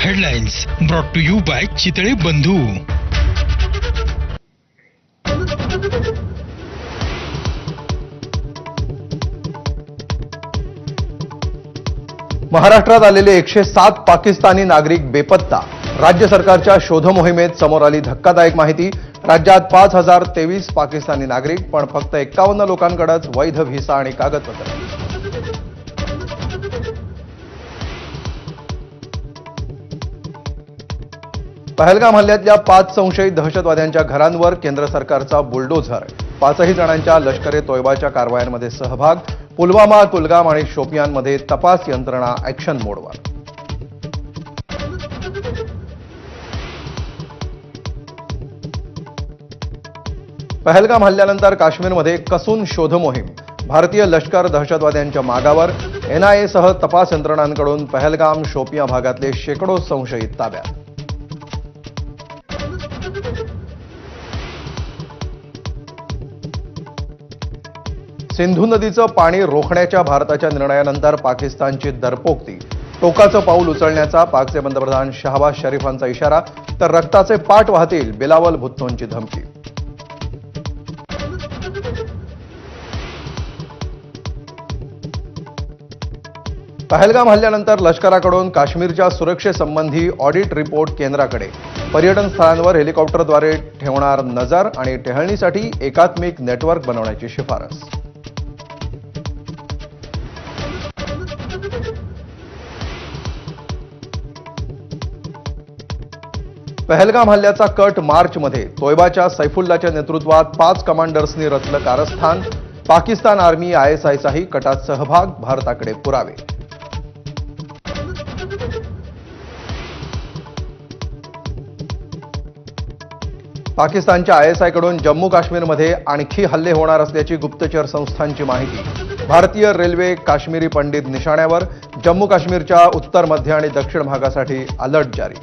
Headlines brought to you by Chitale Bandhu. महाराष्ट्रात आलेले 107 पाकिस्तानी नागरिक बेपत्ता। राज्य सरकारच्या शोध मोहिमेत समोर आली धक्कादायक माहिती। राज्यात 5023 पाकिस्तानी नागरिक, पण फक्त 51 लोकांकडेच वैध व्हिसा आणि कागदपत्र। पहलगाम हल्ल्यातल्या 5 संशयित दहशतवाद्यांच्या घरांवर केंद्र सरकारचा बुलडोझर। 5ही जणांच्या लष्कर-ए तोयबाच्या कारवायांमध्ये सहभाग। पुलवामा, कुलगाम आणि शोपियानमध्ये तपास यंत्रणा ॲक्शन मोडवर। पहलगाम हल्ल्यानंतर काश्मीरमध्ये कसून शोध मोहीम। भारतीय लष्कर दहशतवाद्यांच्या मागावर। NIA सह तपास यंत्रणांकडून पहलगाम, शोपिया भागातले शेकडो संशयित ताब्यात। सिंधू नदीचं पाणी रोखण्याच्या भारताच्या निर्णयानंतर पाकिस्तानची दरपोक्ती। टोकाचं पाऊल उचलण्याचा पाकचे पंतप्रधान शहबाज शरीफांचा इशारा, तर रक्ताचे पाट वाहतील बिलावल भुत्तोंची धमकी। पहलगाम हल्ल्यानंतर लष्कराकडून काश्मीरच्या सुरक्षेसंबंधी ऑडिट रिपोर्ट केंद्राकडे। पर्यटन स्थळांवर हेलिकॉप्टरद्वारे ठेवणार नजर आणि टेहळणीसाठी एकात्मिक नेटवर्क बनवण्याची शिफारस। पहलगाम हल्ल्याचा कट मार्चमध्ये तोयबाच्या सैफुल्लाच्या नेतृत्वात 5 कमांडर्सनी रचलं कारस्थान। पाकिस्तान आर्मी, ISIचाही कटात सहभाग, भारताकडे पुरावे। पाकिस्तानच्या ISIकडून जम्मू काश्मीरमध्ये आणखी हल्ले होणार असल्याची गुप्तचर संस्थांची माहिती। भारतीय रेल्वे काश्मीरी पंडित निशाण्यावर। जम्मू काश्मीरच्या उत्तर, मध्य आणि दक्षिण भागासाठी अलर्ट जारी।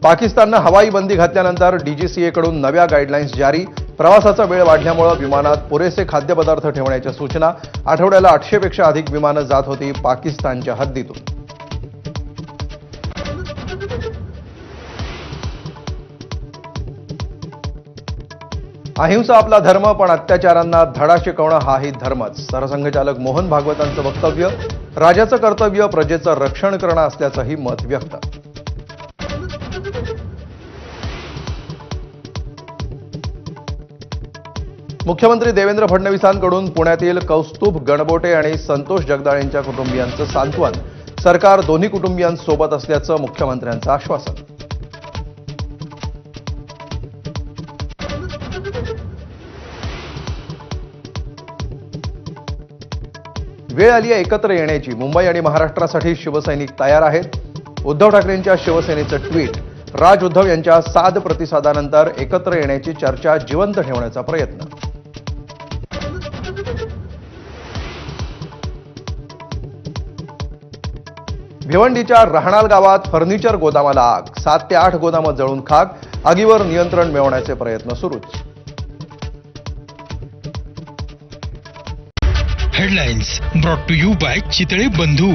पाकिस्ताननं हवाई बंदी घातल्यानंतर DGCAकडून नव्या गाईडलाईन्स जारी। प्रवासाचा वेळ वाढल्यामुळे विमानात पुरेसे खाद्यपदार्थ ठेवण्याच्या सूचना। आठवड्याला 800 पेक्षा अधिक विमानं जात होती पाकिस्तानच्या हद्दीतून। अहिंसा आपला धर्म, पण अत्याचारांना धडा शिकवणं हाही धर्मच। सरसंघचालक मोहन भागवतांचं वक्तव्य। राजाचं कर्तव्य प्रजेचं रक्षण करणं असल्याचंही मत व्यक्त। मुख्यमंत्री देवेंद्र फडणवीसांकडून पुण्यातील कौस्तुभ गणबोटे आणि संतोष जगदाळेंच्या कुटुंबियांचं सांत्वन। सरकार दोन्ही कुटुंबियांसोबत असल्याचं मुख्यमंत्र्यांचं आश्वासन। वेळ आली आहे एकत्र येण्याची। मुंबई आणि महाराष्ट्रासाठी शिवसैनिक तयार आहेत। उद्धव ठाकरेंच्या शिवसेनेचं ट्विट। राज उद्धव यांच्या साध प्रतिसादानंतर एकत्र येण्याची चर्चा जिवंत ठेवण्याचा प्रयत्न। भिवंडीच्या रहाणाल गावात फर्निचर गोदामाला आग। 7 ते 8 गोदामं जळून खाक। आगीवर नियंत्रण मिळवण्याचे प्रयत्न सुरूच। Headlines brought to you by Chitale बंधू।